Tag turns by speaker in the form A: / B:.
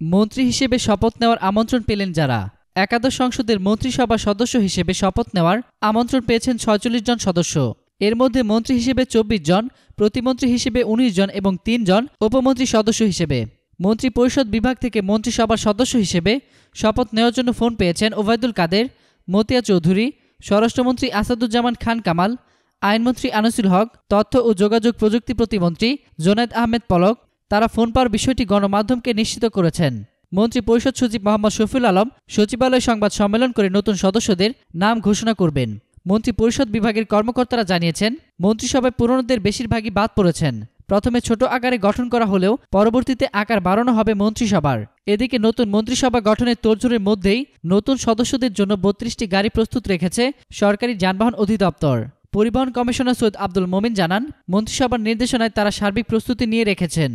A: মন্ত্রী হিসেবে শপথ নেওয়ার আমন্ত্রণ পেলেন যারা। একাদশ সংসদের মন্ত্রিসভার সদস্য হিসেবে শপথ নেওয়ার আমন্ত্রণ পেয়েছেন ৪৬ জন সদস্য। এর মধ্যে মন্ত্রী হিসেবে ২৪ জন, প্রতিমন্ত্রী হিসেবে ১৯ জন এবং ৩ জন উপমন্ত্রী সদস্য হিসেবে। মন্ত্রিপরিষদ বিভাগ থেকে মন্ত্রিসভার সদস্য হিসেবে শপথ নেওয়ার জন্য ফোন পেয়েছেন ওবায়দুল কাদের, মতিয়া চৌধুরী, স্বরাষ্ট্রমন্ত্রী আসাদুজ্জামান খান কামাল, আইনমন্ত্রী আনিসুল হক, তথ্য ও যোগাযোগ প্রযুক্তি প্রতিমন্ত্রী জোনায়েদ আহমেদ পলক। তারা ফোন পাওয়ার বিষয়টি গণমাধ্যমকে নিশ্চিত করেছেন। মন্ত্রিপরিষদ সচিব মোহাম্মদ শফিউল আলম সচিবালয়ে সংবাদ সম্মেলন করে নতুন সদস্যদের নাম ঘোষণা করবেন। মন্ত্রিপরিষদ বিভাগের কর্মকর্তারা জানিয়েছেন, মন্ত্রিসভায় পুরনোদের বেশিরভাগই বাদ পড়েছেন। প্রথমে ছোট আকারে গঠন করা হলেও পরবর্তীতে আকার বাড়ানো হবে মন্ত্রিসভার। এদিকে নতুন মন্ত্রিসভা গঠনের তোড়জোড়ের মধ্যেই নতুন সদস্যদের জন্য ৩২টি গাড়ি প্রস্তুত রেখেছে সরকারি যানবাহন অধিদপ্তর। পরিবহন কমিশনার সৈয়দ আব্দুল মোমিন জানান, মন্ত্রিসভার নির্দেশনায় তারা সার্বিক প্রস্তুতি নিয়ে রেখেছেন।